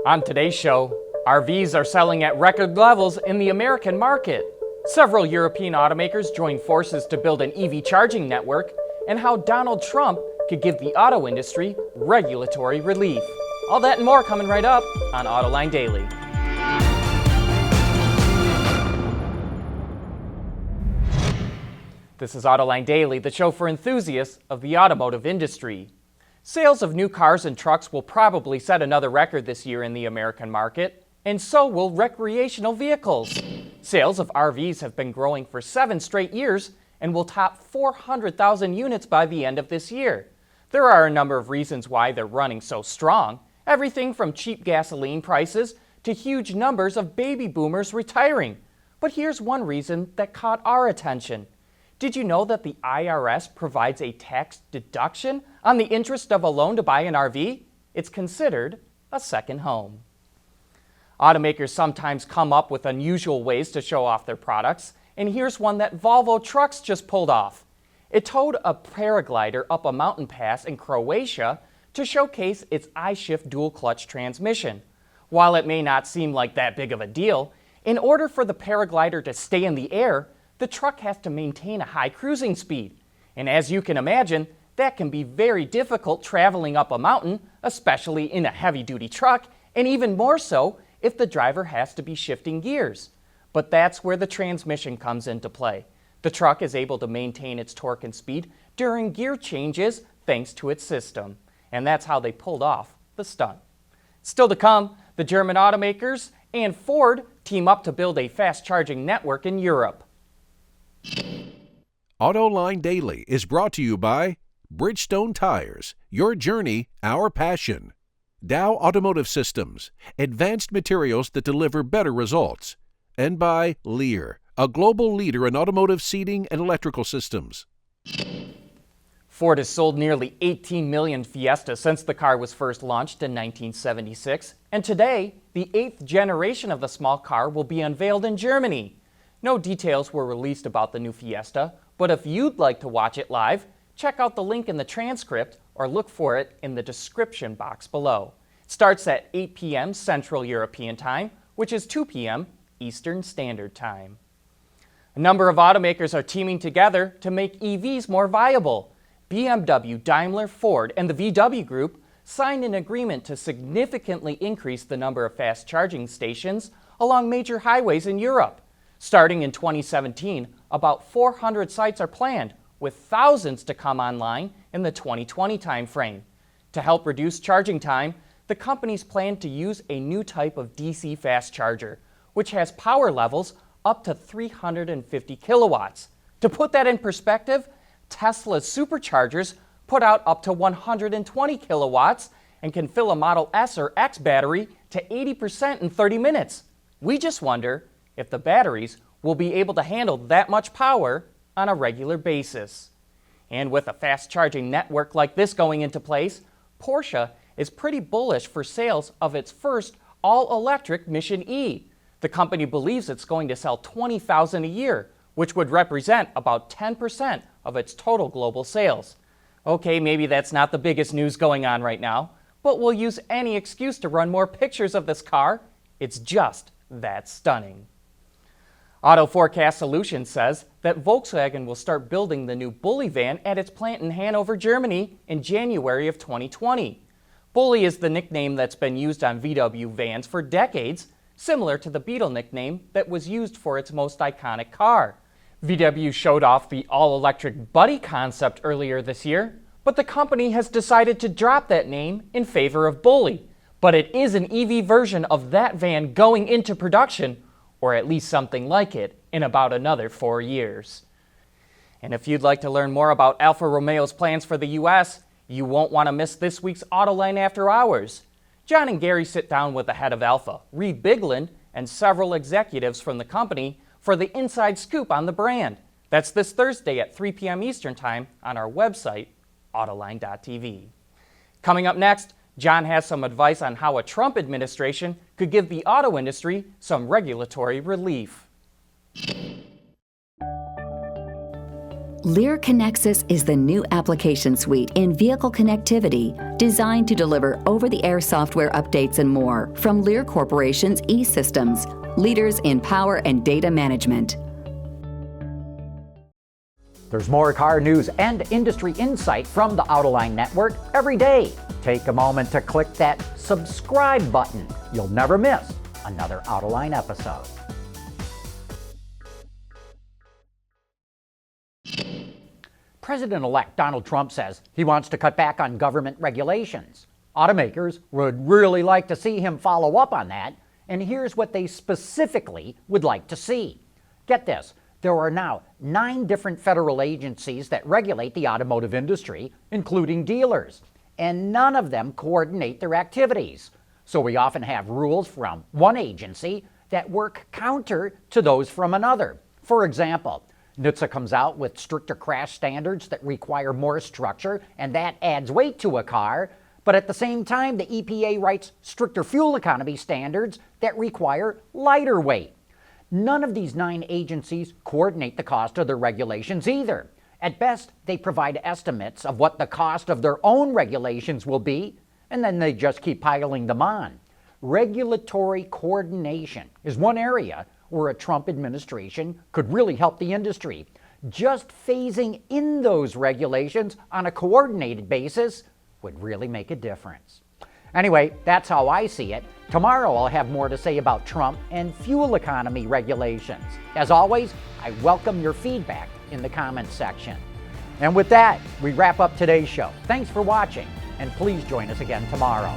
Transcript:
On today's show, RVs are selling at record levels in the American market. Several European automakers joined forces to build an EV charging network, and how Donald Trump could give the auto industry regulatory relief. All that and more coming right up on Autoline Daily. This is Autoline Daily, the show for enthusiasts of the automotive industry. Sales of new cars and trucks will probably set another record this year in the American market, and so will recreational vehicles. Sales of RVs have been growing for 7 straight years and will top 400,000 units by the end of this year. There are a number of reasons why they're running so strong, everything from cheap gasoline prices to huge numbers of baby boomers retiring. But here's one reason that caught our attention. Did you know that the IRS provides a tax deduction on the interest of a loan to buy an RV? It's considered a second home. Automakers sometimes come up with unusual ways to show off their products, and here's one that Volvo Trucks just pulled off. It towed a Paraglider up a mountain pass in Croatia to showcase its I-Shift dual-clutch transmission. While it may not seem like that big of a deal, in order for the Paraglider to stay in the air, the truck has to maintain a high cruising speed. And as you can imagine, that can be very difficult traveling up a mountain, especially in a heavy-duty truck, and even more so if the driver has to be shifting gears. But that's where the transmission comes into play. The truck is able to maintain its torque and speed during gear changes thanks to its system. And that's how they pulled off the stunt. Still to come, the German automakers and Ford team up to build a fast-charging network in Europe. Autoline Daily is brought to you by Bridgestone Tires, your journey, our passion. Dow Automotive Systems, advanced materials that deliver better results. And by Lear, a global leader in automotive seating and electrical systems. Ford has sold nearly 18 million Fiesta since the car was first launched in 1976, and today, the 8th generation of the small car will be unveiled in Germany. No details were released about the new Fiesta, but if you'd like to watch it live, check out the link in the transcript or look for it in the description box below. It starts at 8 p.m. Central European Time, which is 2 p.m. Eastern Standard Time. A number of automakers are teaming together to make EVs more viable. BMW, Daimler, Ford, and the VW Group signed an agreement to significantly increase the number of fast charging stations along major highways in Europe. Starting in 2017, about 400 sites are planned, with thousands to come online in the 2020 timeframe. To help reduce charging time, the companies plan to use a new type of DC fast charger, which has power levels up to 350 kilowatts. To put that in perspective, Tesla's superchargers put out up to 120 kilowatts and can fill a Model S or X battery to 80% in 30 minutes. We just wonder if the batteries will be able to handle that much power on a regular basis. And with a fast charging network like this going into place, Porsche is pretty bullish for sales of its first all-electric Mission E. The company believes it's going to sell 20,000 a year, which would represent about 10% of its total global sales. Okay, maybe that's not the biggest news going on right now, but we'll use any excuse to run more pictures of this car. It's just that stunning. Auto Forecast Solutions says that Volkswagen will start building the new Bulli van at its plant in Hanover, Germany in January of 2020. Bulli is the nickname that's been used on VW vans for decades, similar to the Beetle nickname that was used for its most iconic car. VW showed off the all-electric Buddy concept earlier this year, but the company has decided to drop that name in favor of Bulli. But it is an EV version of that van going into production, or at least something like it, in about another 4 years. And if you'd like to learn more about Alfa Romeo's plans for the US, you won't want to miss this week's Autoline After Hours. John and Gary sit down with the head of Alfa, Reed Bigland, and several executives from the company for the inside scoop on the brand. That's this Thursday at 3 p.m. Eastern Time on our website, autoline.tv. Coming up next, John has some advice on how a Trump administration could give the auto industry some regulatory relief. Lear Connexus is the new application suite in vehicle connectivity designed to deliver over-the-air software updates and more from Lear Corporation's E-Systems, leaders in power and data management. There's more car news and industry insight from the Autoline network every day. Take a moment to click that subscribe button. You'll never miss another Autoline episode. President-elect Donald Trump says he wants to cut back on government regulations. Automakers would really like to see him follow up on that, and here's what they specifically would like to see. Get this, there are now 9 different federal agencies that regulate the automotive industry, including dealers, and none of them coordinate their activities. So we often have rules from one agency that work counter to those from another. For example, NHTSA comes out with stricter crash standards that require more structure, and that adds weight to a car. But at the same time, the EPA writes stricter fuel economy standards that require lighter weight. None of these 9 agencies coordinate the cost of their regulations either. At best, they provide estimates of what the cost of their own regulations will be, and then they just keep piling them on. Regulatory coordination is one area where a Trump administration could really help the industry. Just phasing in those regulations on a coordinated basis would really make a difference. Anyway, that's how I see it. Tomorrow I'll have more to say about Trump and fuel economy regulations. As always, I welcome your feedback in the comments section. And with that, we wrap up today's show. Thanks for watching, and please join us again tomorrow.